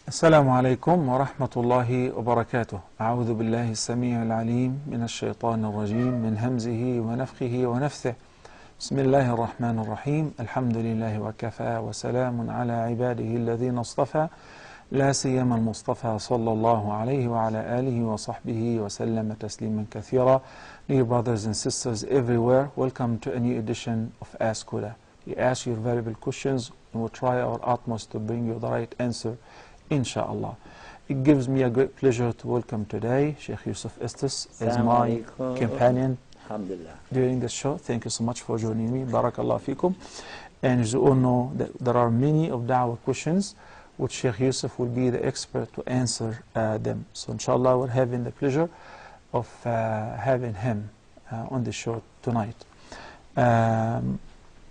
السلام عليكم ورحمة الله وبركاته. أعوذ بالله السميع العليم من الشيطان الرجيم من همزه ونفخه ونفثه. بسم الله الرحمن الرحيم. الحمد لله وكفى وسلام على عباده الذين اصطفى لا سيما المصطفى صلى الله عليه وعلى آله وصحبه وسلم تسليما كثيرا. Dear brothers and sisters everywhere, welcome to a new edition of Ask Huda. You ask your valuable questions and we'll try our utmost to bring you the right answer, inshallah. It gives me a great pleasure to welcome today Sheikh Yusuf Estes as my companion during the show. Thank you so much for joining me. Barakallah fikum. And as you all know, that there are many of da'wah questions which Sheikh Yusuf will be the expert to answer them. So inshallah we're having the pleasure of having him on the show tonight.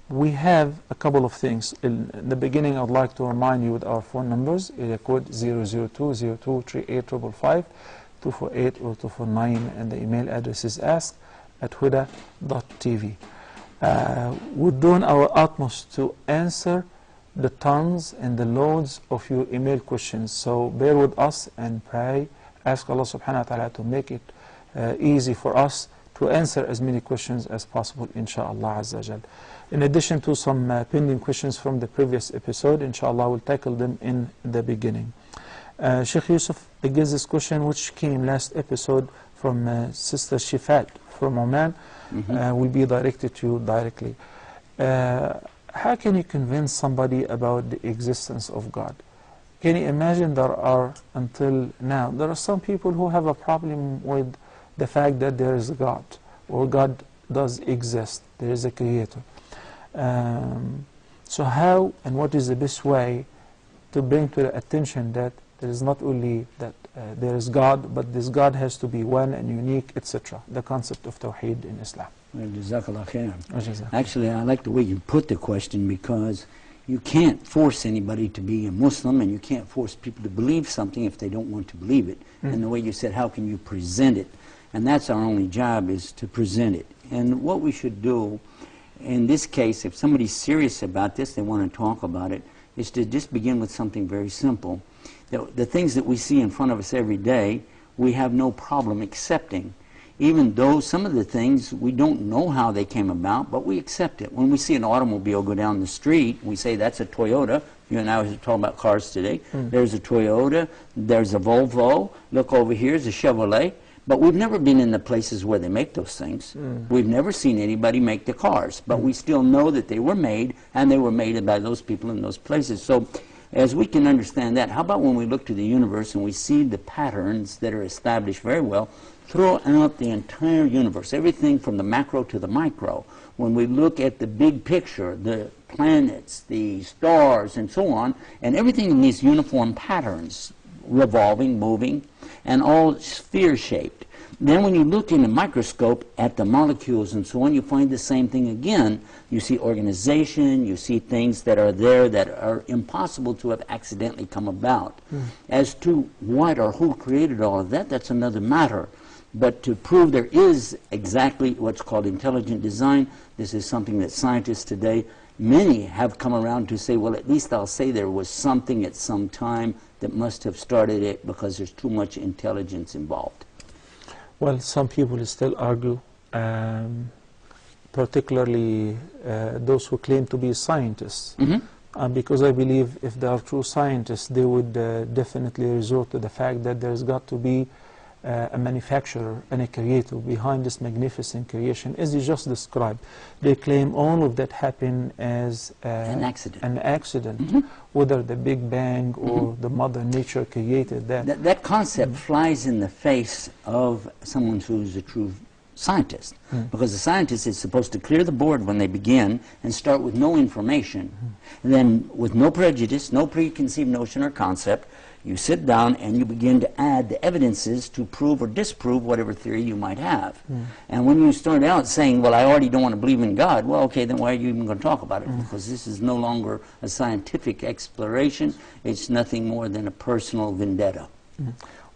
We have a couple of things. In the beginning, I'd like to remind you with our phone numbers. Area code 002023855, 248 or 249, and the email address is ask@huda.tv. We're doing our utmost to answer the tons and the loads of your email questions. So bear with us and pray. Ask Allah subhanahu wa ta'ala to make it easy for us to answer as many questions as possible, inshaAllah azza jal. In addition to some pending questions from the previous episode, inshallah we'll tackle them in the beginning. Sheikh Yusuf, I guess this question which came last episode from Sister Shifat from Oman will be directed to you directly. How can you convince somebody about the existence of God? Can you imagine there are, until now, there are some people who have a problem with the fact that there is a God, or God does exist, there is a creator. So how and what is the best way to bring to the attention that there is not only that there is God, but this God has to be one and unique, etc. The concept of Tawheed in Islam. Jazakallah khairan. Actually, I like the way you put the question, because you can't force anybody to be a Muslim, and you can't force people to believe something if they don't want to believe it. And the way you said, how can you present it? And that's our only job, is to present it. And what we should do in this case, if somebody's serious about this, they want to talk about it, is to just begin with something very simple. The things that we see in front of us every day, we have no problem accepting. Even though some of the things, we don't know how they came about, but we accept it. When we see an automobile go down the street, we say that's a Toyota. You and I was talking about cars today. There's a Toyota, there's a Volvo, look over here, there's a Chevrolet. But we've never been in the places where they make those things. We've never seen anybody make the cars. But we still know that they were made, and they were made by those people in those places. So as we can understand that, how about when we look to the universe and we see the patterns that are established very well throughout the entire universe, everything from the macro to the micro. When we look at the big picture, the planets, the stars, and so on, and everything in these uniform patterns, revolving, moving, and all sphere-shaped. Then when you look in the microscope at the molecules and so on, you find the same thing again. You see organization, you see things that are there that are impossible to have accidentally come about. As to what or who created all of that, that's another matter. But to prove there is exactly what's called intelligent design, this is something that scientists today, many have come around to say, well, at least I'll say there was something at some time that must have started it, because there's too much intelligence involved. Well, some people still argue, particularly those who claim to be scientists, because I believe if they are true scientists, they would definitely resort to the fact that there's got to be a manufacturer and a creator behind this magnificent creation, as you just described. They claim all of that happened as an accident. Whether the Big Bang or the Mother Nature created that. That concept flies in the face of someone who's a true scientist, because the scientist is supposed to clear the board when they begin and start with no information, and then with no prejudice, no preconceived notion or concept, you sit down and you begin to add the evidences to prove or disprove whatever theory you might have. And when you start out saying, well, I already don't want to believe in God, well, okay, then why are you even going to talk about it? Because this is no longer a scientific exploration. It's nothing more than a personal vendetta.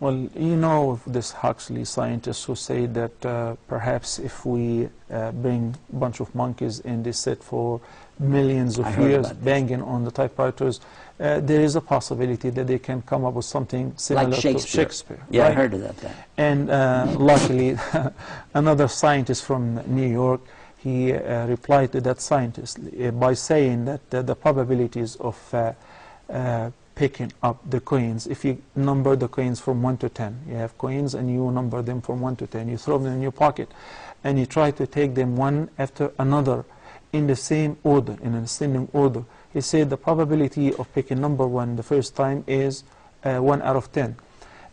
Well, you know this Huxley scientist who said that perhaps if we bring a bunch of monkeys and they sit for millions of years banging on the typewriters, there is a possibility that they can come up with something similar like to Shakespeare. Yeah, right? I heard about that. And luckily, another scientist from New York, he replied to that scientist by saying that the probabilities of picking up the coins, if you number the coins from 1 to 10, you have coins and you number them from 1 to 10, you throw them in your pocket and you try to take them one after another in the same order, in an ascending order. He said the probability of picking number 1 the first time is 1 out of 10,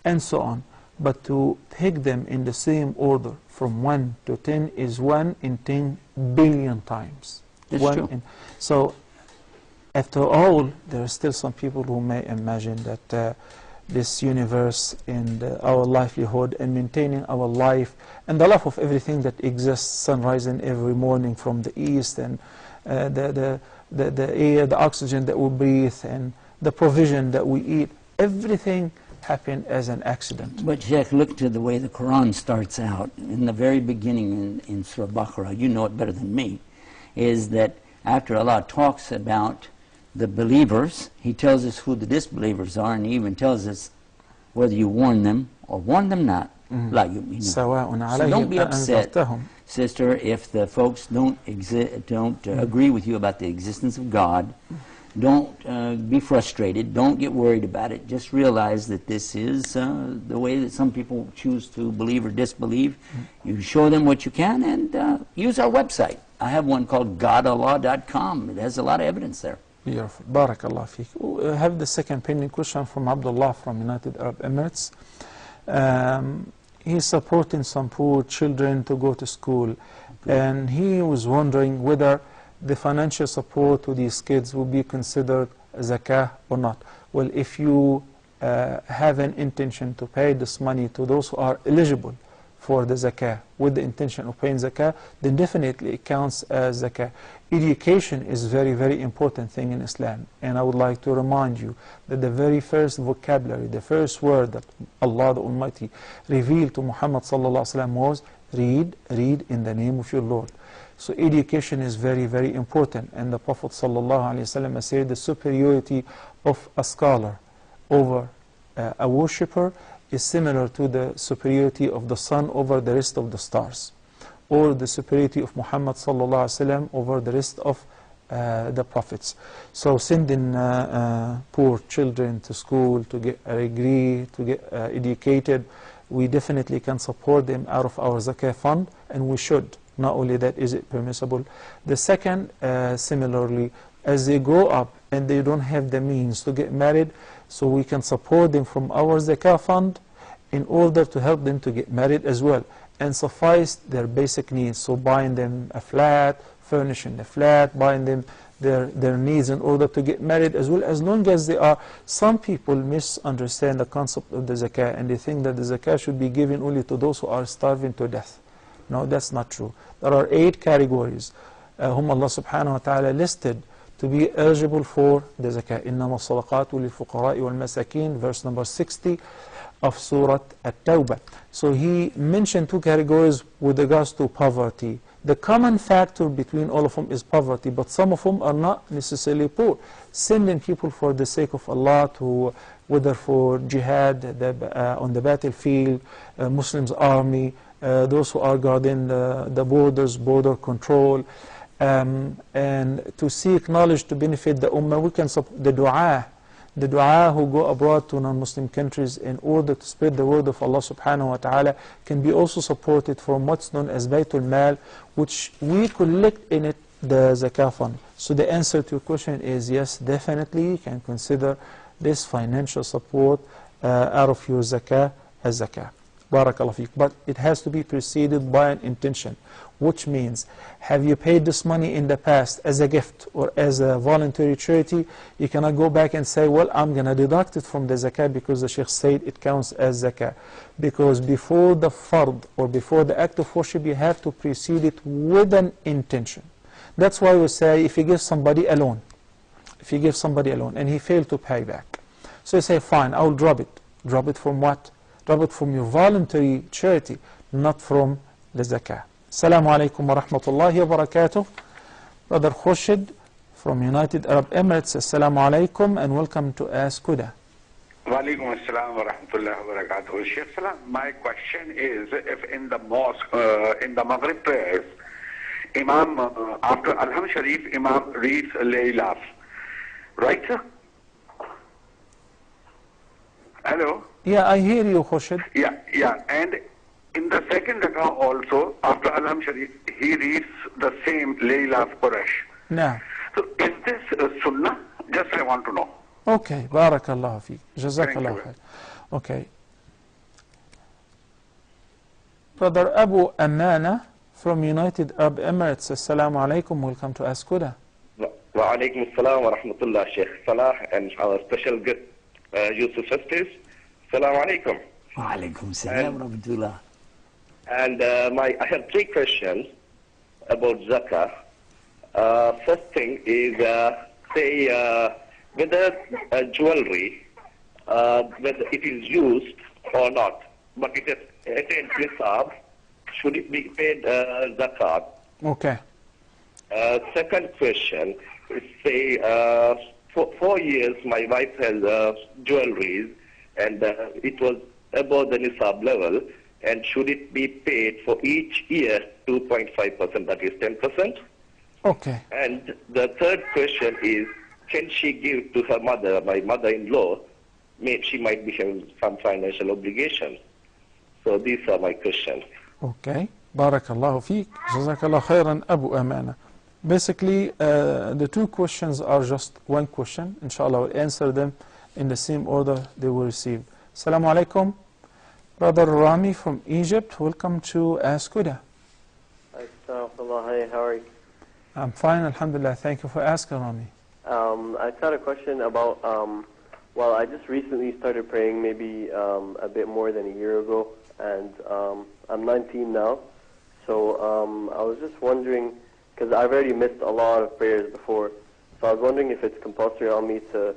and so on. But to pick them in the same order from 1 to 10 is 1 in 10 billion times. That's true. So after all, there are still some people who may imagine that this universe and our livelihood and maintaining our life and the life of everything that exists, sun rising every morning from the east, and the air, the oxygen that we breathe, and the provision that we eat, everything happened as an accident. But Sheikh, look to the way the Quran starts out. In the very beginning in Surah Baqarah, you know it better than me, is that after Allah talks about the believers, He tells us who the disbelievers are, and He even tells us whether you warn them or warn them not. So don't be upset, sister, if the folks don't agree with you about the existence of God. Don't be frustrated. Don't get worried about it. Just realize that this is the way that some people choose to believe or disbelieve. You show them what you can, and use our website. I have one called godallah.com. It has a lot of evidence there. Beautiful. Barakallah fiqh. We have the second pending question from Abdullah from United Arab Emirates. He's supporting some poor children to go to school, and he was wondering whether the financial support to these kids will be considered zakah or not. Well, if you have an intention to pay this money to those who are eligible for the zakah with the intention of paying zakah, then definitely it counts as zakah. Education is a very, very important thing in Islam, and I would like to remind you that the very first vocabulary, the first word that Allah the Almighty revealed to Muhammad sallallahu alaihi wasallam was read in the name of your Lord. So education is very, very important, and the Prophet sallallahu alaihi wasallam said the superiority of a scholar over a worshipper is similar to the superiority of the sun over the rest of the stars, or the superiority of Muhammad sallallahu alaihi wasallam over the rest of the prophets. So sending poor children to school to get a degree, to get educated, we definitely can support them out of our zakah fund, and we should. Not only that is it permissible. The second, similarly, as they grow up and they don't have the means to get married, so we can support them from our zakah fund in order to help them to get married as well, and suffice their basic needs. So buying them a flat, furnishing the flat, buying them their needs in order to get married as well, as long as they are. Some people misunderstand the concept of the zakah, and they think that the zakah should be given only to those who are starving to death. No, that's not true. There are 8 categories whom Allah subhanahu wa ta'ala listed to be eligible for the zakah. إِنَّمَا الصَّدَقَاتُ لِلْفُقَرَاءِ وَالْمَسَاكِينَ, verse number 60 of Surah At-Tawbah. So he mentioned 2 categories with regards to poverty. The common factor between all of them is poverty, but some of them are not necessarily poor. Sending people for the sake of Allah to, whether for jihad on the battlefield, Muslims army, those who are guarding the borders, border control, and to seek knowledge to benefit the ummah. We can support the dua who go abroad to non-Muslim countries in order to spread the word of Allah subhanahu wa ta'ala can be also supported from what's known as Baytul Mal, which we collect in it the zakah fund. So the answer to your question is yes, definitely you can consider this financial support out of your zakah as zakah. Barakallah fiqh. But it has to be preceded by an intention, which means, have you paid this money in the past as a gift or as a voluntary charity? You cannot go back and say, well, I'm going to deduct it from the zakah because the Sheikh said it counts as zakah. Because before the fard or before the act of worship, you have to precede it with an intention. That's why we say, if you give somebody a loan, and he failed to pay back, so you say, fine, I'll drop it. Drop it from what? drop it from your voluntary charity, not from the zakah. Assalamu alaikum wa rahmatullahi wa barakatuh. Brother Khurshid from United Arab Emirates, Assalamu alaikum and welcome to Ask Huda. Wa alaikum assalam wa rahmatullahi wa barakatuh. Sheikh Salam, my question is, if in the mosque, in the Maghrib prayers, Imam, after Alham Sharif, Imam reads Laylas, right sir? Hello? Yeah, I hear you, Khurshid. Yeah, and in the second rakah also, after Alham Sharif, he reads the same Laylas Quraysh. No. So is this sunnah? Just I want to know. Okay, barakallahu feek. Jazakallahu khair. Okay. Brother Abu Amana from United Arab Emirates, Assalamu alaikum, welcome to Ask Huda. Wa alaikum assalam wa rahmatullah, Sheikh Salah, and our special guest, Yusuf Estes. Assalamu alaikum. Wa alaikum assalam wa rahmatullah. And I have three questions about zakah. First thing is, say, whether jewelry, whether it is used or not, but it has attained nisab, should it be paid zakat? Okay. Second question is, say, for 4 years my wife has jewelries and it was above the nisab level, and should it be paid for each year 2.5%, that is 10%? Okay. And the third question is, can she give to her mother, my mother-in-law? She might be having some financial obligations. So these are my questions. Okay. Barakallahu feek. Jazakallahu khairan, Abu Amana. Basically, the two questions are just one question. Inshallah, we'll answer them in the same order they were received. Assalamu alaikum. Brother Rami from Egypt, welcome to Ask Huda. Hi, how are you? I'm fine, alhamdulillah. Thank you for asking, Rami. I just had a question about, well, I just recently started praying maybe a bit more than a year ago, and I'm 19 now, so I was just wondering, because I've already missed a lot of prayers before, so I was wondering if it's compulsory on me to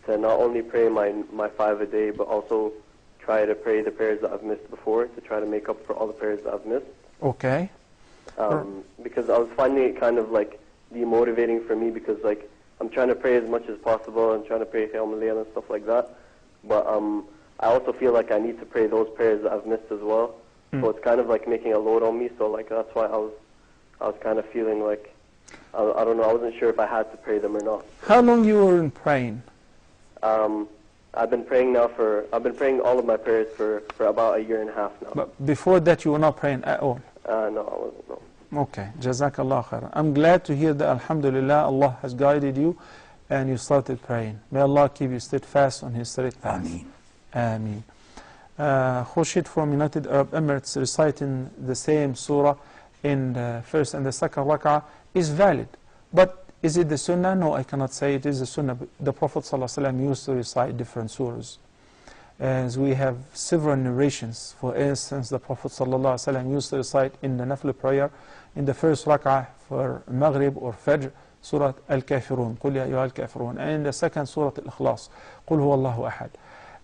not only pray my 5 a day, but also try to pray the prayers that I've missed before, to try to make up for all the prayers that I've missed. Okay. Because I was finding it kind of like demotivating for me, because like I'm trying to pray as much as possible and trying to pray Qiyam al-Layl and stuff like that, but I also feel like I need to pray those prayers that I've missed as well. So it's kind of like making a load on me. So like that's why I was kind of feeling like I don't know, I wasn't sure if I had to pray them or not. How long you were in praying? I've been praying all of my prayers for about a year and a half now. But before that you were not praying at all? No, I wasn't, no. Okay, Jazakallah khairan. I'm glad to hear that, alhamdulillah, Allah has guided you and you started praying. May Allah keep you steadfast on His straight path. Ameen. Ameen. Khurshid from United Arab Emirates reciting the same surah in the first and the second rak'ah is valid. But is it the sunnah? No, I cannot say it is the sunnah. The Prophet ﷺ used to recite different surahs. As we have several narrations. For instance, the Prophet ﷺ used to recite in the Nafl prayer, in the first rak'ah for Maghrib or Fajr, Surah Al-Kafirun, قُلْ يَا أَيُّهَا الْكَافِرُونَ, and in the second Surah Al-Ikhlas, قُلْ هُوَ اللَّهُ أَحَدٌ.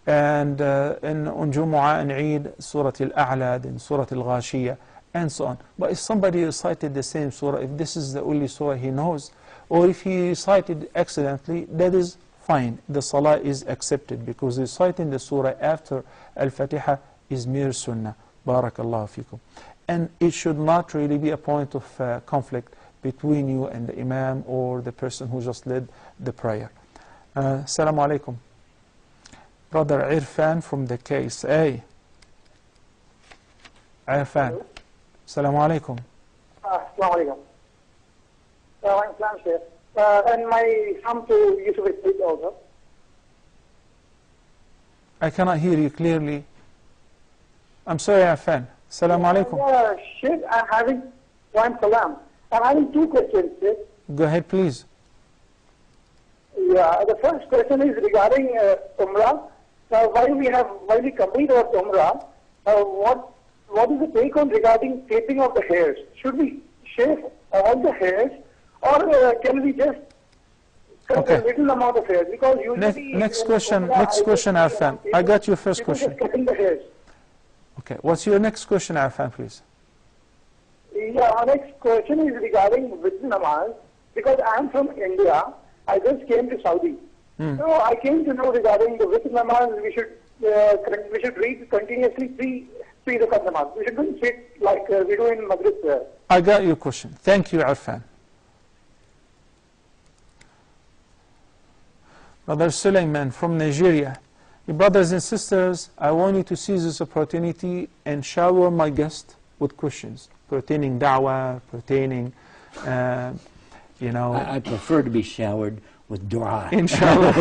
And on Jumu'ah and Eid, Surah Al-A'la, then Surah Al-Ghashiyah, and so on. But if somebody recited the same surah, if this is the only surah he knows, or if he recited accidentally, that is fine. The salah is accepted, because reciting the surah after Al-Fatiha is mere sunnah. Barakallahu fikum. And it should not really be a point of conflict between you and the imam or the person who just led the prayer. Assalamu alaikum. Brother Irfan from the KSA. Irfan. Assalamu alaikum. Assalamu alaikum. I'm Islam Sheikh. And my son to Yusuf Estes also. I cannot hear you clearly. I'm sorry, Irfan. Assalamu alaikum. Sheikh, I'm having two questions, Sheikh. Go ahead, please. Yeah, the first question is regarding Umrah. While we complete our Umrah, what is the take on regarding taping of the hairs? Should we shave all the hairs, or can we just cut a little amount of hairs? Because usually next question, Arfan. I got your first question. Just cutting the hairs. Okay, what's your next question, Arfan, please? Yeah, our next question is regarding Witr Namaz, because I'm from India. I just came to Saudi. So I came to know regarding the Witr Namaz, we should read continuously three rakat namaz. We shouldn't sit like we do in Maghrib prayer. I got your question. Thank you, Arfan. Brother Suleiman from Nigeria. Brothers and sisters, I want you to seize this opportunity and shower my guest with questions pertaining da'wah, pertaining, I prefer to be showered with dua. Inshallah.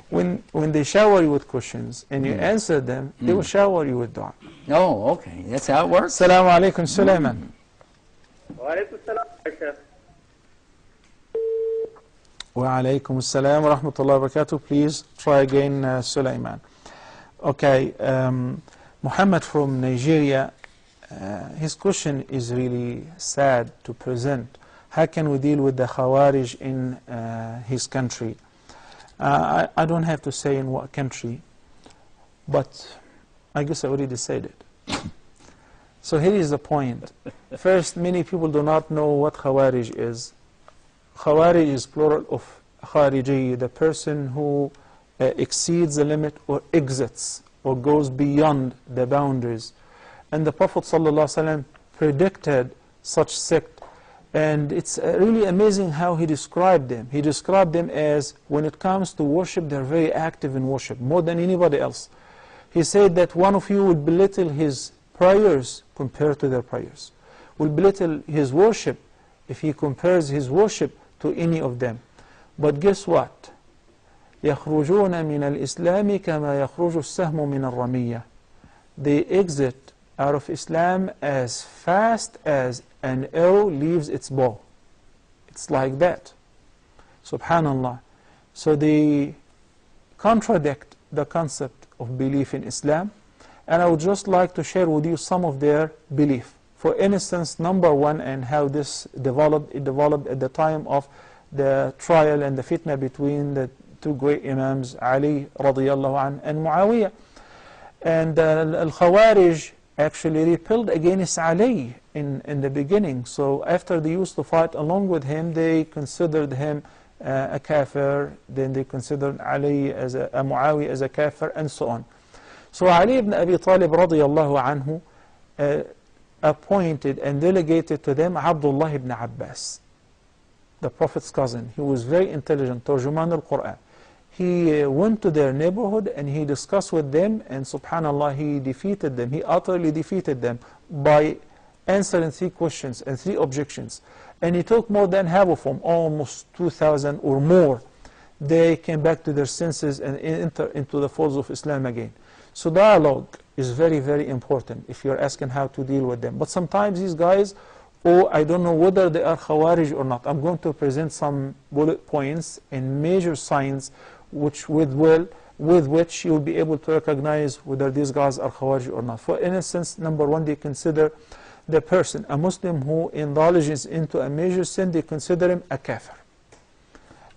when they shower you with questions and you answer them, they will shower you with dua. Oh, okay. That's how it works? Assalamu alaikum, Suleiman. Wa alaikum salam, Sheikh. Wa alaikum assalam wa rahmatullahi wa barakatuh. Please try again, Suleiman. Okay, Muhammad from Nigeria, his question is really sad to present. How can we deal with the Khawarij in his country? I don't have to say in what country, but I guess I already said it. So here is the point. First, many people do not know what Khawarij is. Khawarij is plural of Khariji, the person who exceeds the limit or exits or goes beyond the boundaries. And the Prophet ﷺ predicted such sect. And it's really amazing how he described them. He described them as, when it comes to worship, they're very active in worship, more than anybody else. He said that one of you will belittle his prayers compared to their prayers, will belittle his worship if he compares his worship to any of them. But guess what? يخرجون من الإسلام كما يخرج السهم من الرمية. They exit out of Islam as fast as an arrow leaves its bow. It's like that. Subhanallah. So they contradict the concept of belief in Islam, and I would just like to share with you some of their belief. For instance, number one, and how this developed, it developed at the time of the trial and the fitna between the two great Imams, Ali radiallahu anh and Muawiyah. And Al-Khawarij actually repelled against Ali in the beginning. So after they used to fight along with him, they considered him a kafir, then they considered Ali as a Muawiyah as a kafir, and so on. So Ali ibn Abi Talib radiallahu anhu appointed and delegated to them Abdullah ibn Abbas, the Prophet's cousin. He was very intelligent, Tarjuman al-Quran. He went to their neighborhood and he discussed with them, and subhanallah, he defeated them. He utterly defeated them by answering 3 questions and 3 objections. And he took more than half of them, almost 2,000 or more. They came back to their senses and enter into the folds of Islam again. So dialogue is very, very important if you're asking how to deal with them. But sometimes these guys, I don't know whether they are Khawarij or not. I'm going to present some bullet points and major signs with which you'll be able to recognize whether these guys are Khawarij or not. For instance, number one, they consider the person, a Muslim who indulges into a major sin, they consider him a kafir.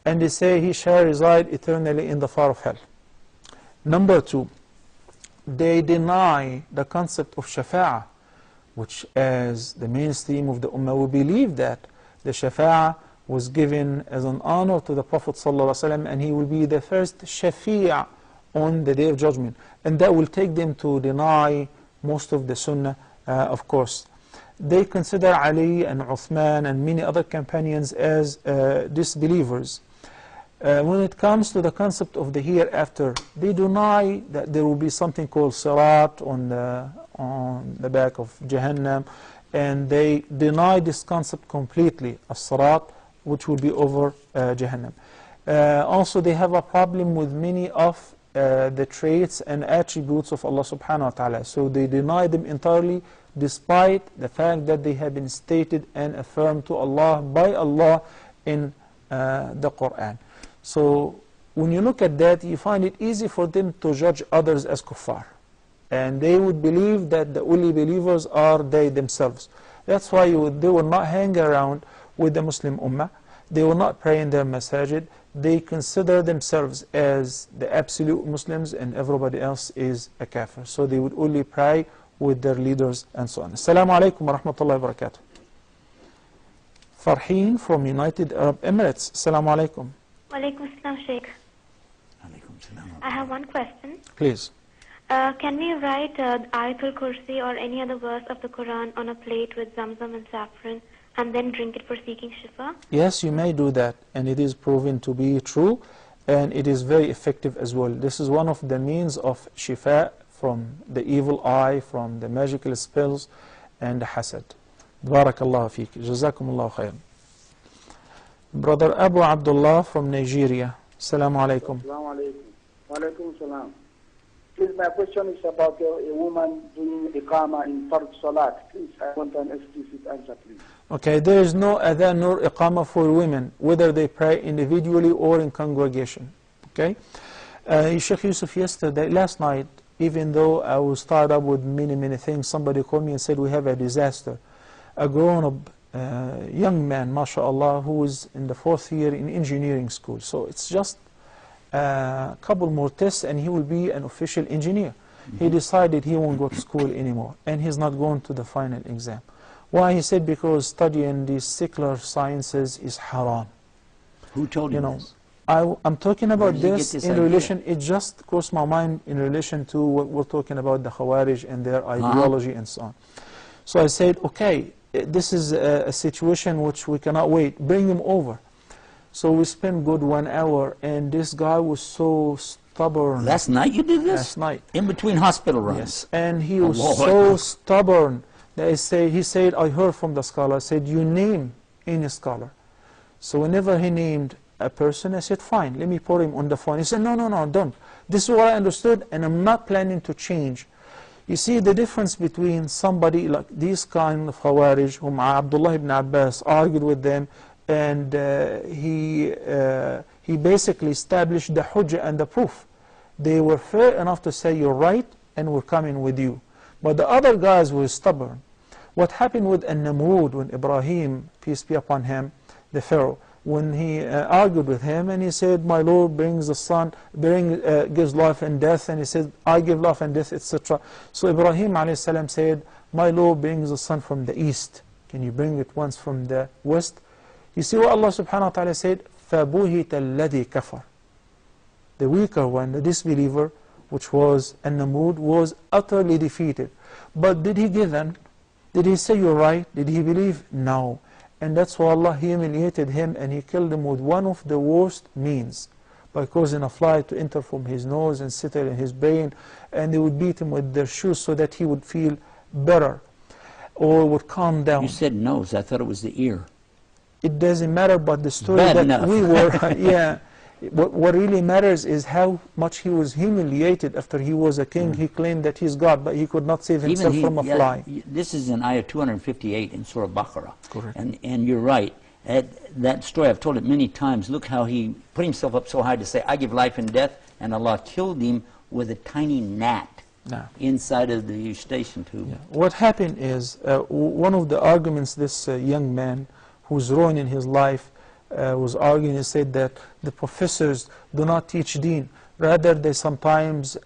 And they say he shall reside eternally in the fire of hell. Number two, they deny the concept of shafa'ah, which as the mainstream of the Ummah, we believe that the shafa'ah was given as an honor to the Prophet ﷺ, and he will be the first shafi'ah on the Day of Judgment. And that will take them to deny most of the Sunnah, of course. They consider Ali and Uthman and many other companions as disbelievers. When it comes to the concept of the hereafter, they deny that there will be something called Sirat on the back of Jahannam, and they deny this concept completely, as-Sirat, which will be over Jahannam. Also, they have a problem with many of the traits and attributes of Allah subhanahu wa ta'ala. So they deny them entirely, despite the fact that they have been stated and affirmed to Allah by Allah in the Quran. So when you look at that, you find it easy for them to judge others as kuffar. And they would believe that the only believers are they themselves. That's why they will not hang around with the Muslim Ummah. They will not pray in their masajid. they consider themselves as the absolute Muslims and everybody else is a kafir. So they would only pray with their leaders and so on. Assalamu alaikum wa rahmatullahi wa barakatuh. Farheen from United Arab Emirates. Assalamu alaikum. Wa alaikum assalam, Sheikh. I have one question. Please. Can we write Ayatul Kursi or any other verse of the Quran on a plate with zamzam and saffron and then drink it for seeking shifa? Yes, you may do that, and it is proven to be true, and it is very effective as well. This is one of the means of shifa from the evil eye, from the magical spells and the hasad. Barakallahu feek. Jazakumullahu khairan. Brother Abu Abdullah from Nigeria. Assalamu alaikum. Assalamu alaikum. Wa alaikum salam. Please, my question is about a woman doing iqama in Fard Salat. Please, I want an explicit answer, please. Okay, there is no adhan nor iqama for women, whether they pray individually or in congregation. Okay? Sheikh Yusuf, last night, even though I was started up with many things, somebody called me and said we have a disaster. A grown-up young man, mashallah, who is in the 4th year in engineering school. So it's just a couple more tests and he will be an official engineer. He decided he won't go to school anymore and he's not going to the final exam. Why? He said because studying these secular sciences is haram. Who told you this? I'm talking about this in relation, it just crossed my mind in relation to what we're talking about, the Khawarij and their ideology and so on. So I said, okay, this is a situation which we cannot wait, bring him over. So we spent good 1 hour, and this guy was so stubborn. Last night you did this? Last night. In between hospital runs? Yes, and he was so stubborn that he said, I heard from the scholar, I said, you name any scholar. So whenever he named a person, I said, fine, let me put him on the phone. He said, no, don't. This is what I understood, and I'm not planning to change. You see the difference between somebody like these kind of Khawarij, whom Abdullah ibn Abbas argued with them, and he basically established the hujjah and the proof. They were fair enough to say, you're right, and we're coming with you. But the other guys were stubborn. What happened with An-Namrud, when Ibrahim, peace be upon him, the Pharaoh, when he argued with him, and he said, my Lord brings the sun, gives life and death, and he said, I give life and death, etc. So Ibrahim a.s. said, my Lord brings the sun from the east. Can you bring it once from the west? You see what Allah subhanahu wa ta'ala said? فَبُهِتَ الَّذِي كَفَرَ. The weaker one, the disbeliever, which was An-Namrud, was utterly defeated. But did he give in? Did he say you're right? Did he believe? No. And that's why Allah humiliated him and he killed him with one of the worst means, by causing a fly to enter from his nose and settle in his brain, and they would beat him with their shoes so that he would feel better or would calm down. You said nose, I thought it was the ear. It doesn't matter, but the story Bad that enough. we were, yeah. What really matters is how much he was humiliated after he was a king. He claimed that he's God, but he could not save himself from a fly. This is in ayah 258 in Surah Baqarah. Correct. And you're right. That story, I've told it many times. Look how he put himself up so high to say, I give life and death, and Allah killed him with a tiny gnat inside of the eustachian tube. Yeah. What happened is, one of the arguments this young man who's ruining his life was arguing, he said that the professors do not teach deen. Rather, they sometimes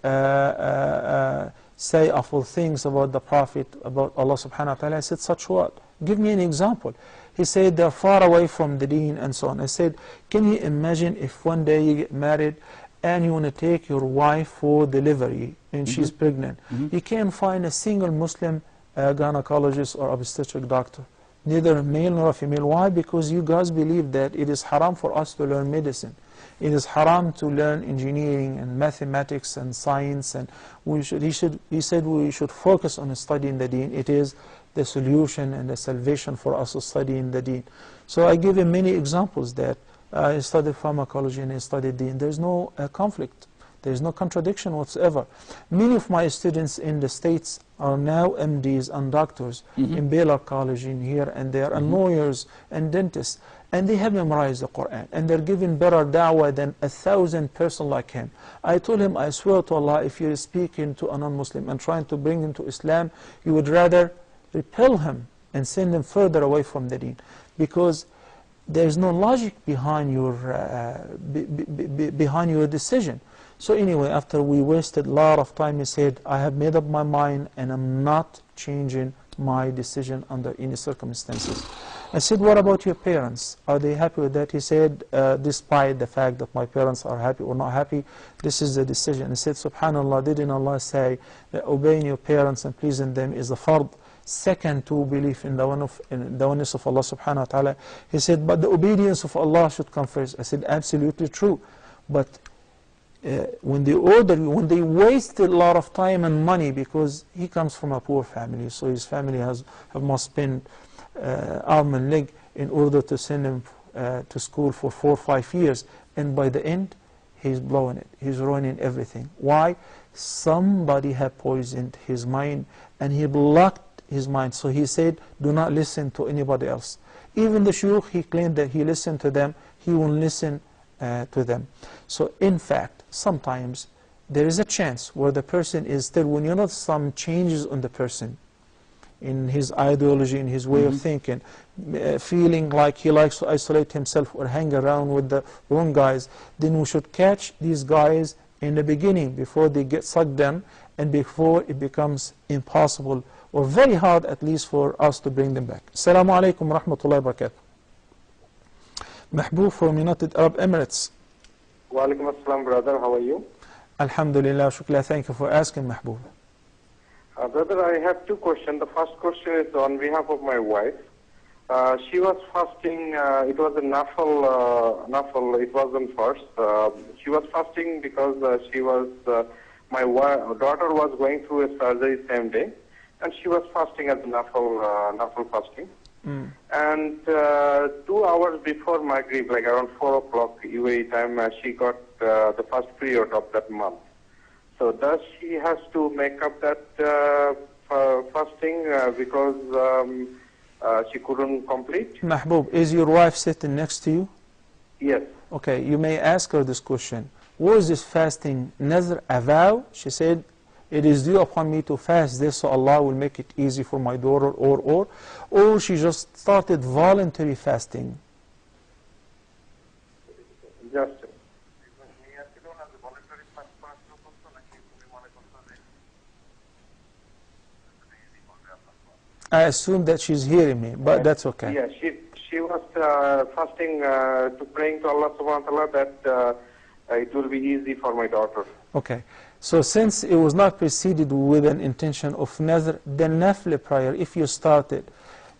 say awful things about the Prophet, about Allah subhanahu wa ta'ala. I said, such what? Give me an example. He said, they're far away from the deen and so on. I said, can you imagine if one day you get married and you want to take your wife for delivery and she's pregnant? You can't find a single Muslim gynecologist or obstetric doctor. Neither male nor female. Why? Because you guys believe that it is haram for us to learn medicine. It is haram to learn engineering and mathematics and science, and he said we should focus on studying the deen. It is the solution and the salvation for us to study in the deen. So I give him many examples that I studied pharmacology and I studied deen. There's no conflict. There's no contradiction whatsoever. Many of my students in the States are now MDs and doctors in Baylor College in here and there, and lawyers and dentists. And they have memorized the Quran. And they're giving better da'wah than 1,000 person like him. I told him, I swear to Allah, if you're speaking to a non-Muslim and trying to bring him to Islam, you would rather repel him and send him further away from the deen. Because there's no logic behind your behind your decision. So anyway, after we wasted a lot of time, he said, I have made up my mind and I'm not changing my decision under any circumstances. I said, what about your parents? Are they happy with that? He said, despite the fact that my parents are happy or not happy, this is the decision. He said, subhanAllah, didn't Allah say that obeying your parents and pleasing them is a fard, second to belief in the oneness of Allah subhanahu wa ta'ala? He said, but the obedience of Allah should come first. I said, absolutely true. But when they order you, when they wasted a lot of time and money, because he comes from a poor family, so his family must spend arm and leg in order to send him to school for 4 or 5 years, and by the end he's blowing it, he's ruining everything. Why? Somebody had poisoned his mind and he blocked his mind. So he said, do not listen to anybody else. Even the shuyukh, he claimed that he listened to them, he won't listen to them. So in fact, sometimes there is a chance where the person is still, when you notice some changes on the person, in his ideology, in his way of thinking, feeling like he likes to isolate himself or hang around with the wrong guys, then we should catch these guys in the beginning before they get sucked in and before it becomes impossible or very hard at least for us to bring them back. Assalamu alaikum wa rahmatullahi wa barakatuh. Mahbub from United Arab Emirates. Wa alaikum assalam, brother. How are you? Alhamdulillah, shukla. Thank you for asking, Mahbub. Brother, I have 2 questions. The first question is on behalf of my wife. She was fasting, it was a nafal, it wasn't first. She was fasting because my daughter was going through a surgery same day, and she was fasting as nafal fasting. And 2 hours before Maghrib, like around 4 o'clock UAE time, she got the first period of that month. So does she has to make up that fasting because she couldn't complete? Mahbub, is your wife sitting next to you? Yes. Okay, you may ask her this question. Was this fasting nazr, a vow? She said, it is due upon me to fast this so Allah will make it easy for my daughter, or she just started voluntary fasting. Just. I assume that she's hearing me, but that's okay. Yeah, she was fasting to praying to Allah subhanahu wa ta'ala that it will be easy for my daughter. Okay, so since it was not preceded with an intention of nazr, the nafl prayer, if you started,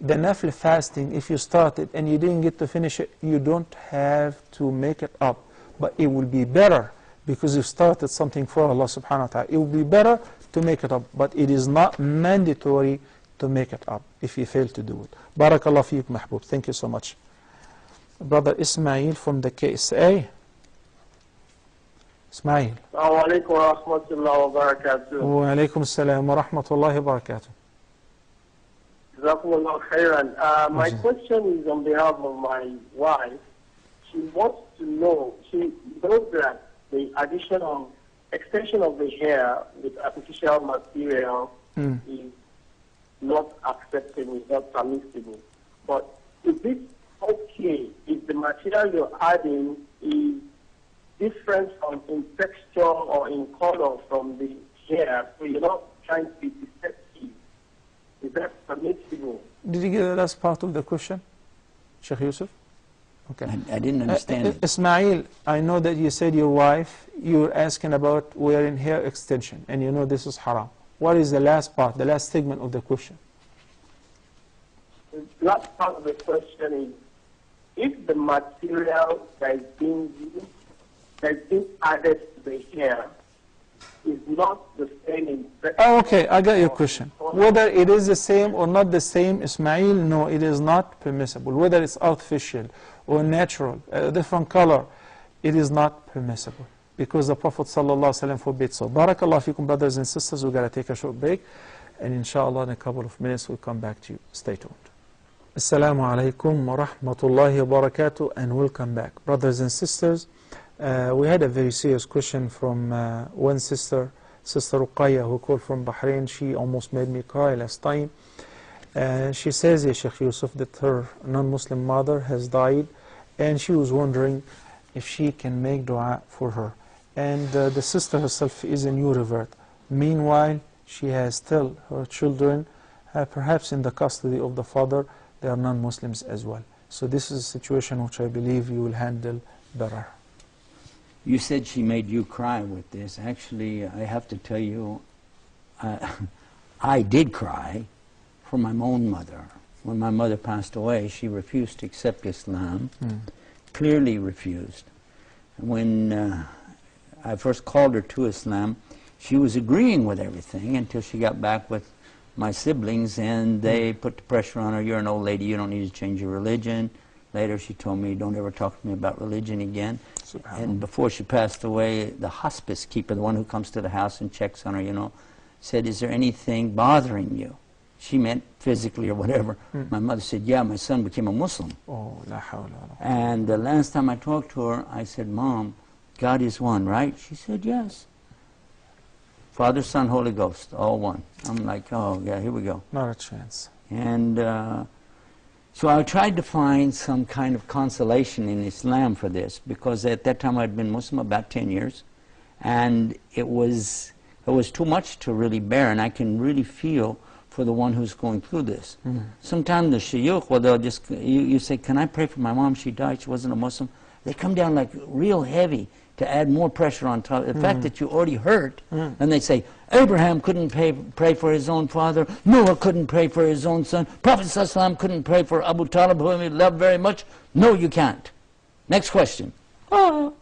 the nafl fasting, if you started and you didn't get to finish it, you don't have to make it up. But it will be better, because you started something for Allah subhanahu wa ta'ala. It will be better to make it up, but it is not mandatory to make it up if you fail to do it. Barakallah feek, Mahbub. Thank you so much. Brother Ismail from the KSA. Ismail. Assalamu alaikum wa rahmatullahi wa barakatuh. Wa alaikum assalam wa rahmatullahi wa barakatuh. Jazakumullah khairan. My question is on behalf of my wife. She wants to know, she knows that the extension of the hair with artificial material is not acceptable, is not permissible. But is it okay if the material you're adding is different in texture or in color from the hair, so you're not trying to be deceptive? Is that permissible? Did you get the last part of the question, Sheikh Yusuf? Okay. I didn't understand it. Ismail, I know that you said your wife, you were asking about wearing hair extension, and you know this is haram. What is the last part, the last segment of the question? The last part of the question is, if the material that is being used, that is being added to the hair, is not the same in texture. Oh, okay, I got your question. Whether it is the same or not the same, Ismail, no, it is not permissible. Whether it's artificial or natural, a different color, it is not permissible, because the Prophet ﷺ forbid so. Barakallah fikum, brothers and sisters. We've got to take a short break, and inshallah in a couple of minutes we'll come back to you. Stay tuned. Assalamu alaikum wa rahmatullahi wa barakatuh, and welcome back. Brothers and sisters, we had a very serious question from one sister, Sister Ruqayya, who called from Bahrain. She almost made me cry last time. She says, Sheikh Yusuf, that her non-Muslim mother has died and she was wondering if she can make dua for her. And the sister herself is a new revert. Meanwhile, she has still her children, perhaps in the custody of the father. They are non-Muslims as well. So this is a situation which I believe you will handle better. You said she made you cry with this. Actually, I have to tell you, I did cry for my own mother. When my mother passed away, she refused to accept Islam, clearly refused. When I first called her to Islam, she was agreeing with everything until she got back with my siblings, and they put the pressure on her. You're an old lady, you don't need to change your religion. Later she told me, don't ever talk to me about religion again. And before she passed away, the hospice keeper, the one who comes to the house and checks on her, you know, said, is there anything bothering you? She meant physically or whatever. My mother said, yeah, my son became a Muslim. Oh, la hawla. And the last time I talked to her, I said, Mom, God is one, right? She said, yes. Father, Son, Holy Ghost, all one. I'm like, oh, yeah, here we go. Not a chance. And so I tried to find some kind of consolation in Islam for this, because at that time I'd been Muslim about 10 years, and it was too much to really bear, and I can really feel for the one who's going through this. Sometimes the shuyukh, well, they'll just, you say, can I pray for my mom? She died, she wasn't a Muslim. They come down like real heavy to add more pressure on top. The fact that you already hurt, and they say, Abraham couldn't pray for his own father, Noah couldn't pray for his own son, Prophet ﷺ couldn't pray for Abu Talib, whom he loved very much. No, you can't. Next question. You're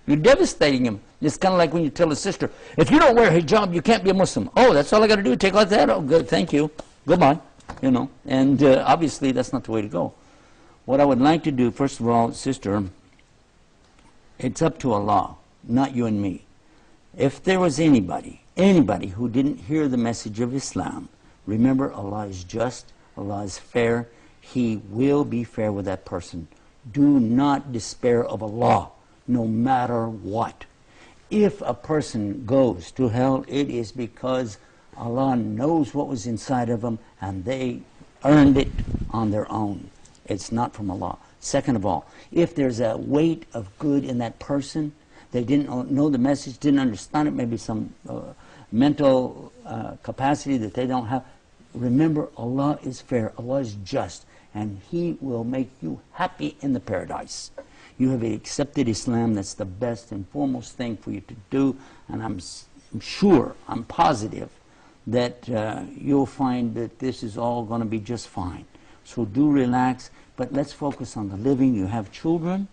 devastating him. It's kind of like when you tell a sister, if you don't wear hijab, you can't be a Muslim. Oh, that's all I got to do, take like that? Oh, good, thank you. Goodbye. You know, and obviously that's not the way to go. What I would like to do, first of all, sister, it's up to Allah, not you and me. If there was anybody who didn't hear the message of Islam, remember, Allah is just, Allah is fair. He will be fair with that person. Do not despair of Allah, no matter what. If a person goes to hell, it is because Allah knows what was inside of them, and they earned it on their own. It's not from Allah. Second of all, if there's a weight of good in that person, they didn't know the message, didn't understand it, maybe some mental capacity that they don't have, remember, Allah is fair, Allah is just, and He will make you happy in the paradise. You have accepted Islam, that's the best and foremost thing for you to do, and I'm sure, I'm positive, that you'll find that this is all going to be just fine. So do relax, but let's focus on the living. You have children,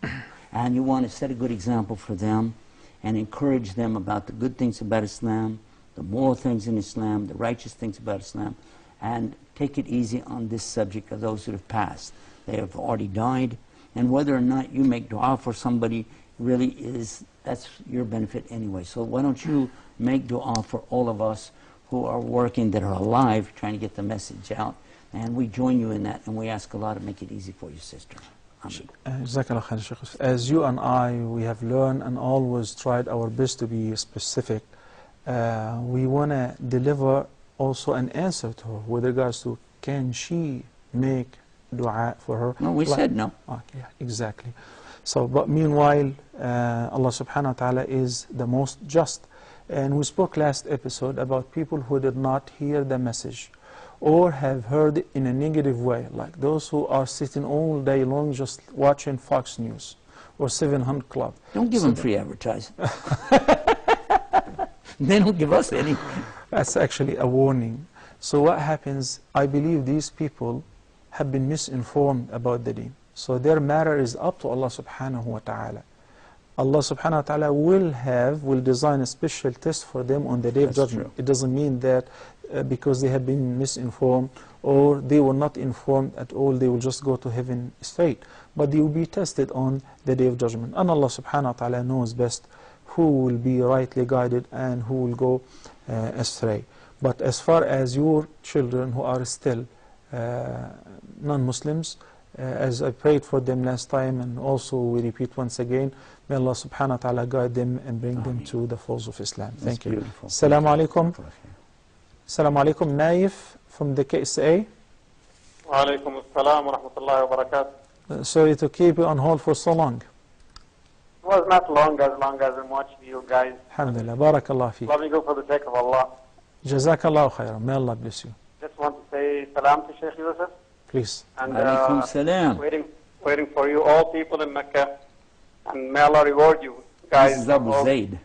and you want to set a good example for them and encourage them about the good things about Islam, the moral things in Islam, the righteous things about Islam, and take it easy on this subject of those that have passed. They have already died, and whether or not you make dua for somebody really is, that's your benefit anyway. So why don't you make dua for all of us who are working, that are alive, trying to get the message out. And we join you in that, and we ask Allah to make it easy for you, sister. As you and I, we have learned and always tried our best to be specific, we want to deliver also an answer to her with regards to, can she make dua for her? No, we said no. Okay, exactly. So, but meanwhile, Allah subhanahu wa ta'ala is the most just. And we spoke last episode about people who did not hear the message, or have heard it in a negative way, like those who are sitting all day long just watching Fox News or 700 Club. Don't give them free advertising. They don't give us any. That's actually a warning. So what happens, I believe these people have been misinformed about the deen. So their matter is up to Allah subhanahu wa ta'ala. Allah subhanahu wa ta'ala will design a special test for them on the day of judgment. It doesn't mean that because they have been misinformed or they were not informed at all, they will just go to heaven straight. But they will be tested on the day of judgment. And Allah subhanahu wa ta'ala knows best who will be rightly guided and who will go astray. But as far as your children who are still non-Muslims, as I prayed for them last time, and also we repeat once again, may Allah subhanahu wa ta'ala guide them and bring them to the folds of Islam. Thank you. Assalamu alaikum. Assalamu alaikum. Naif from the KSA. Wa alaikum assalam wa rahmatullahi wa barakatuh. Sorry to keep you on hold for so long. It was not long as I'm watching you guys. Alhamdulillah. Barakallah fi. Let me go for the sake of Allah. Jazakallah khairan. May Allah bless you. Just want to say salam to Sheikh Yusuf. Please. And Alaikum salam. waiting for you, all people in Mecca. And may Allah reward you guys. This is Abu Zaid.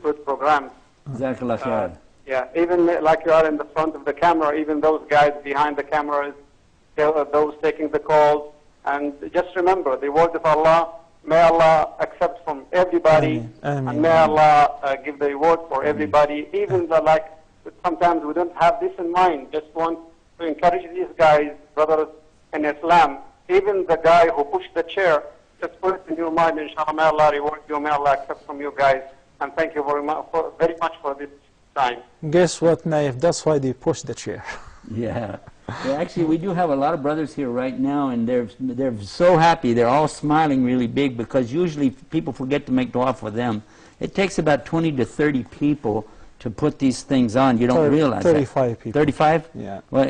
Good programs. Jazakallah khair. Yeah, even like you are in the front of the camera, even those guys behind the cameras, those taking the calls. And just remember, the word of Allah, may Allah accept from everybody, and may Allah give the reward for everybody. Even sometimes we don't have this in mind. Just want to encourage these guys, brothers in Islam. Even the guy who pushed the chair, just put it in your mind. Inshallah, may Allah reward you. May Allah accept from you guys. And thank you very much for this time. Guess what, Naif? That's why they pushed the chair. Yeah. Well, actually, we do have a lot of brothers here right now, and they're so happy. They're all smiling really big because usually people forget to make dua for them. It takes about 20 to 30 people to put these things on. You don't realize 35 that. people. 35? Yeah. Well,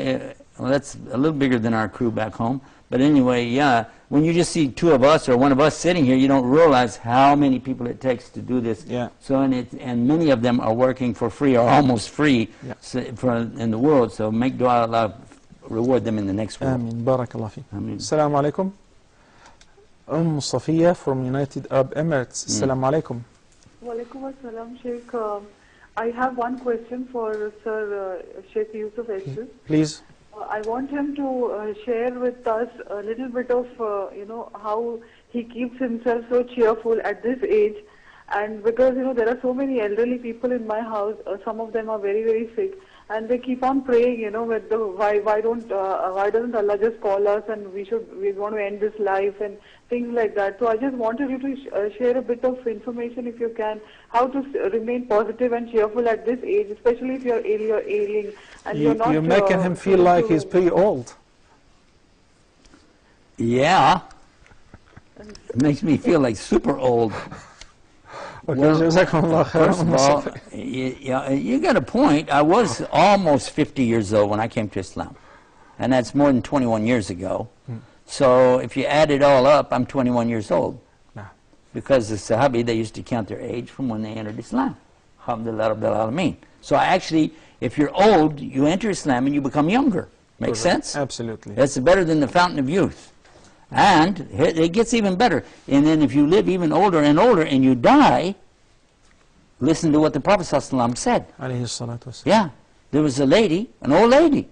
that's a little bigger than our crew back home. But anyway, yeah, when you just see two of us or one of us sitting here, you don't realize how many people it takes to do this. Yeah. So, and many of them are working for free or almost free in the world. So make dua, Allah reward them in the next world. Ameen. Barakallah fi. Ameen. Assalamu alaikum. Safiya from United Arab Emirates. Assalamu alaikum. Walaikum assalam, Sheikh. I have one question for Sir Sheikh Yusuf Estes. Please. I want him to share with us a little bit of, how he keeps himself so cheerful at this age. And because, there are so many elderly people in my house, some of them are very, very sick. And they keep on praying, with the why doesn't Allah just call us and we want to end this life and things like that. So I just wanted you to share a bit of information, if you can, how to remain positive and cheerful at this age, especially if you're ailing and you're not. You're making him feel like he's pretty old. Yeah. It makes me feel like super old. Well, first of all, you got a point. I was almost 50 years old when I came to Islam. And that's more than 21 years ago. So if you add it all up, I'm 21 years old. Because the Sahabi, they used to count their age from when they entered Islam. Alhamdulillah Rabbil Alameen. So actually, if you're old, you enter Islam and you become younger. Make sense? Absolutely. That's better than the fountain of youth. And it gets even better. And then if you live even older and older and you die, listen to what the Prophet ﷺ said. Yeah. There was a lady, an old lady,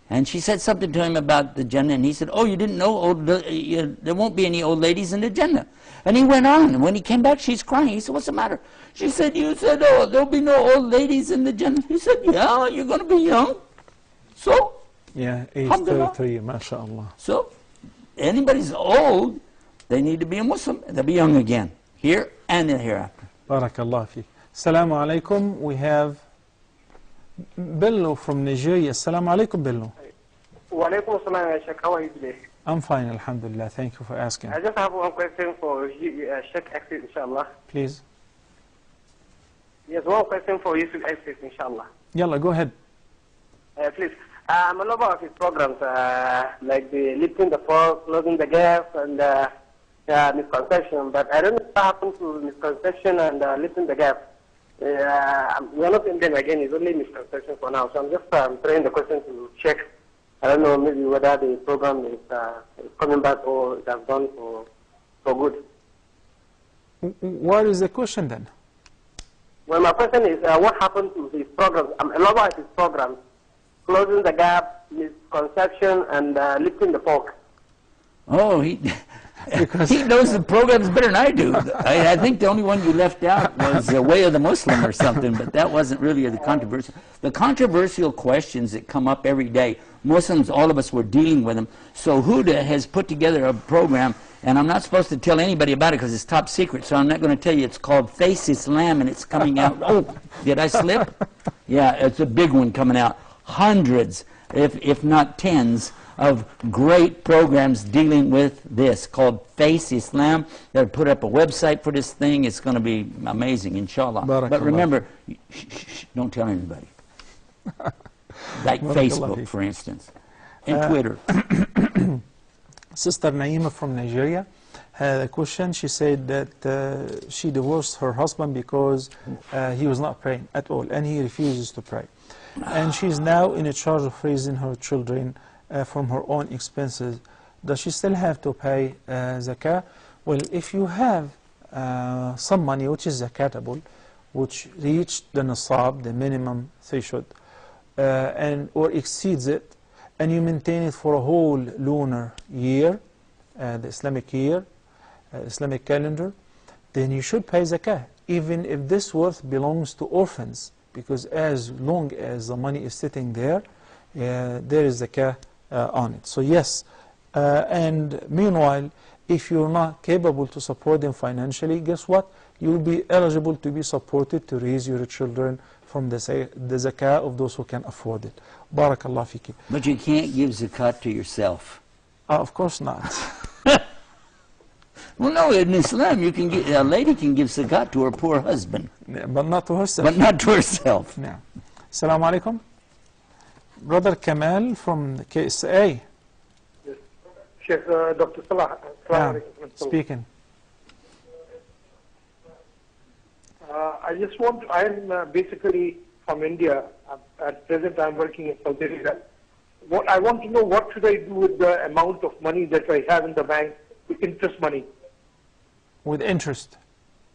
and she said something to him about the Jannah, and he said, oh, you didn't know there won't be any old ladies in the Jannah. And he went on, and when he came back, she's crying. He said, what's the matter? She said, you said, oh, there'll be no old ladies in the Jannah. He said, yeah, you're going to be young. So? Yeah, age 33, mashallah. So? Anybody's old, they need to be a Muslim. They'll be young again, here and in hereafter. Barakallah fi. Assalamu alaikum. We have Bello from Nigeria. Assalamu alaikum, Bello. Walaikum assalam, Sheikh. How are you today? I'm fine, alhamdulillah. Thank you for asking. I just have one question for Sheikh Estes, inshallah. Please. Yes, one question for Yusuf Estes, inshallah. Yalla, go ahead. Please. I'm a lover of his programs, like the lifting the fork, closing the gap, and misconception. But I don't know what happened to misconception and lifting the gap. We're not in them again. It's only misconception for now. So I'm just throwing the question to check. I don't know maybe whether the program is coming back or it has gone for good. What is the question then? Well, my question is, what happened to his programs? I'm a lover of his programs. Closing the gap, misconception, and lifting the fork. Oh, he knows the programs better than I do. I think the only one you left out was the Way of the Muslim or something, but that wasn't really the controversial. The controversial questions that come up every day, Muslims, all of us were dealing with them. So Huda has put together a program, and I'm not supposed to tell anybody about it because it's top secret, so I'm not going to tell you. It's called Face Islam, and it's coming out. Oh, did I slip? Yeah, it's a big one coming out. Hundreds, if not tens, of great programs dealing with this called Face Islam. They'll put up a website for this thing. It's going to be amazing, inshallah. But remember, don't tell anybody. Like Facebook, for instance, and Twitter. Sister Naima from Nigeria had a question. She said that she divorced her husband because he was not praying at all, and he refuses to pray. And she's now in charge of raising her children from her own expenses. Does she still have to pay zakah? Well, if you have some money which is zakatable, which reached the nisab, the minimum threshold, or exceeds it, and you maintain it for a whole lunar year, the Islamic year, Islamic calendar, then you should pay zakah, even if this wealth belongs to orphans, because as long as the money is sitting there, there is zakah on it. So yes, and meanwhile, if you're not capable to support them financially, guess what? You'll be eligible to be supported to raise your children from the zakah of those who can afford it. Barakallah fiki. But you can't give zakat to yourself. Of course not. Well, no, in Islam, you can a lady can give zakat to her poor husband. Yeah, but not to herself. But not to herself. Yeah. Assalamu alaikum. Brother Kamal from the KSA. Yes. Sheikh Dr. Salah. Yeah. Speaking. I just want to, I'm basically from India. At present, I'm working in Saudi Arabia. What I want to know, what should I do with the amount of money that I have in the bank, with interest money? With interest?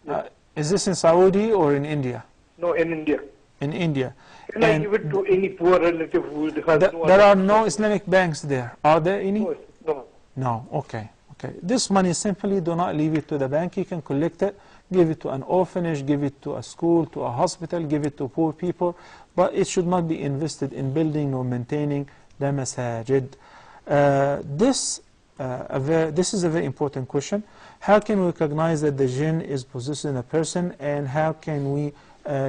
Yes. Is this in Saudi or in India? No, in India. In India. Can I give it to any poor relative who has no There are no Islamic banks there. Are there any? No. No, okay. Okay. This money, simply do not leave it to the bank. You can collect it, give it to an orphanage, give it to a school, to a hospital, give it to poor people, but it should not be invested in building or maintaining the masajid. This is a very important question. How can we recognize that the jinn is possessing a person, and how can we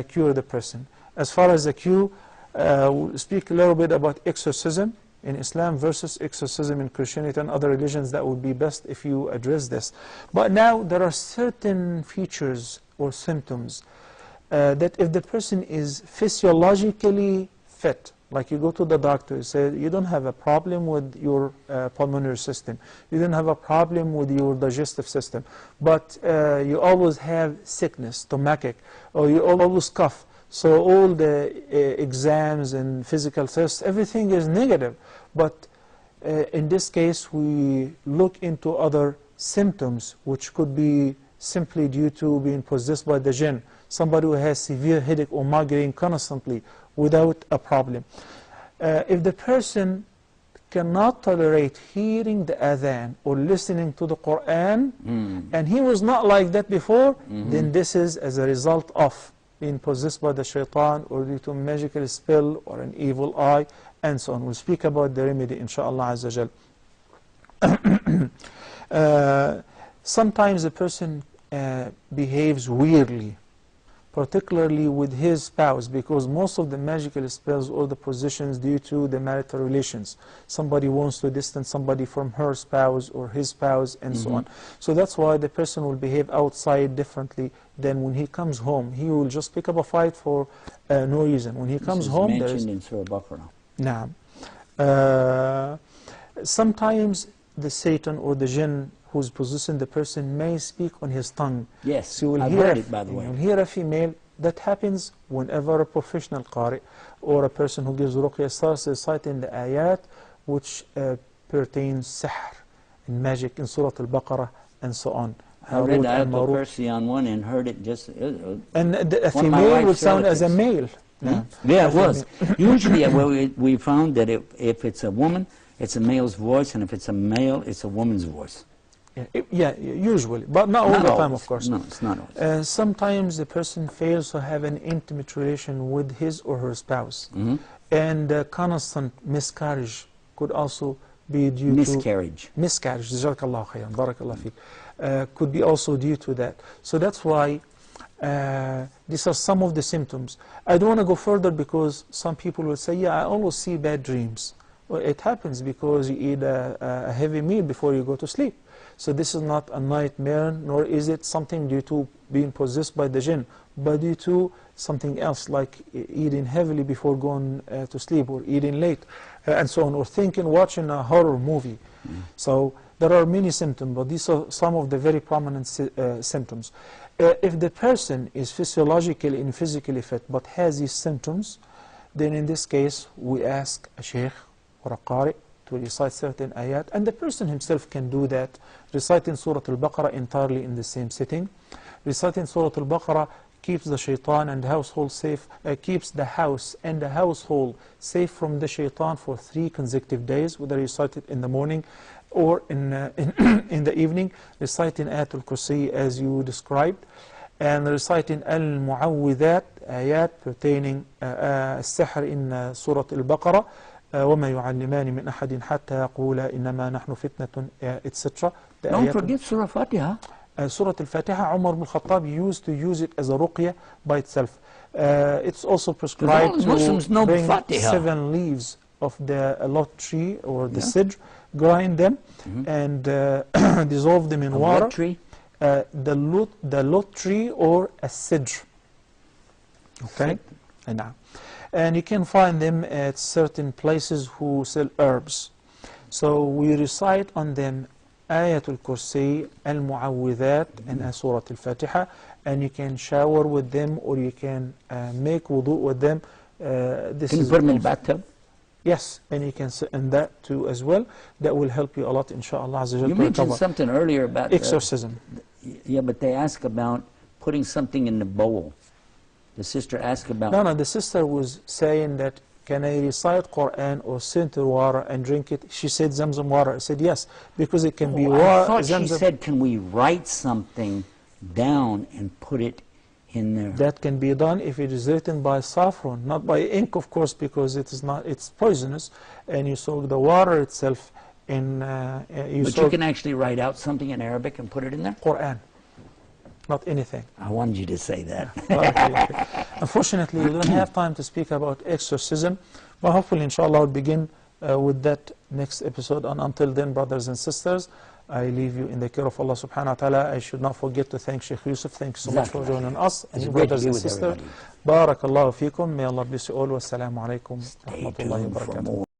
cure the person? As far as the cure, we'll speak a little bit about exorcism in Islam versus exorcism in Christianity and other religions. That would be best if you address this. But now there are certain features or symptoms that if the person is physiologically fit, like you go to the doctor, you say you don't have a problem with your pulmonary system, you don't have a problem with your digestive system, but you always have sickness, stomachic, or you always cough. So all the exams and physical tests, everything is negative. But in this case, we look into other symptoms, which could be simply due to being possessed by the jinn. Somebody who has severe headache or migraine constantly without a problem. If the person cannot tolerate hearing the adhan or listening to the Quran, and he was not like that before, then this is as a result of being possessed by the shaitan or due to a magical spell or an evil eye, and so on. We'll speak about the remedy, inshallah azza jal. Sometimes a person behaves weirdly, particularly with his spouse, because most of the magical spells or the possessions due to the marital relations. Somebody wants to distance somebody from her spouse or his spouse, and so on. So that's why the person will behave outside differently than when he comes home. He will just pick up a fight for no reason. When he comes home, there is mentioned in Surah Baqarah. Nah. Sometimes the Satan or the jinn who's possessing the person may speak on his tongue. Yes, so I've heard it, by the way. You'll hear a female. That happens whenever a professional qari or a person who gives ruqya starts reciting the ayat which pertains sihr and magic in Surah Al-Baqarah and so on. I read Ayatul Kursi on one and heard it just... and a female would sound as a male. Yeah, it was. Usually we found that if it's a woman, it's a male's voice, and if it's a male, it's a woman's voice. Yeah, usually, but not all the time, of course. No, it's not always. Sometimes the person fails to have an intimate relation with his or her spouse, and constant miscarriage could also be due miscarriage. to... Miscarriage. Jazakallah khayran, barakallah fiqh. Could be also due to that. So that's why these are some of the symptoms. I don't want to go further because some people will say, yeah, I always see bad dreams. Well, it happens because you eat a heavy meal before you go to sleep. So this is not a nightmare, nor is it something due to being possessed by the jinn, but due to something else, like eating heavily before going to sleep, or eating late, and so on, or thinking, watching a horror movie. So there are many symptoms, but these are some of the very prominent symptoms. If the person is physiologically and physically fit, but has these symptoms, then in this case, we ask a sheikh or a qari to recite certain ayat, and the person himself can do that, reciting Surah Al-Baqarah entirely in the same sitting. Reciting Surah Al-Baqarah keeps the shaitan and the household safe, keeps the house and the household safe from the shaitan for 3 consecutive days, whether you recite it in the morning or in the evening, reciting Ayatul Kursi as you described, and reciting Al-Mu'awwidhat, ayat pertaining السحر in Surah Al-Baqarah, وَمَا يُعَلِّمَانِ مِنْ أَحَدٍ حَتَّى يَقُولَا إِنَّمَا نَحْنُ فِتْنَةٌ, etc. Don't forget Surah Fatiha. Surah Al-Fatiha, Umar ibn Khattab used to use it as a ruqya by itself. It's also prescribed to bring 7 leaves of the lot tree or the sidr, grind them and dissolve them in water. What tree? The lot tree or a sidr. Okay? And you can find them at certain places who sell herbs. So we recite on them Ayatul Kursi, Al-Mu'awwidhat, and Surah Al-Fatiha, and you can shower with them, or you can make wudu with them. Can you put them in the bathtub? Yes, and you can sit in that too as well. That will help you a lot, inshallah. You mentioned something earlier about exorcism. Yeah, but they ask about putting something in the bowl. The sister asked about... No, the sister was saying that, can I recite Quran or center water and drink it? She said Zamzam water. I said yes, because it can be water. I thought she said, can we write something down and put it in there? That can be done if it is written by saffron, not by ink, of course, because it is not. It's poisonous, and you soak the water itself in. But you can actually write out something in Arabic and put it in there? Quran. Not anything. I wanted you to say that. Unfortunately, we don't have time to speak about exorcism, but hopefully, inshallah, we'll begin with that next episode. And until then, brothers and sisters, I leave you in the care of Allah subhanahu wa ta'ala. I should not forget to thank Sheikh Yusuf. Thank you so much for joining us. And brothers and sisters, Barakallahu feekum. May Allah bless you all. Wassalamu alaikum wa rahmatullahi wa barakatuh.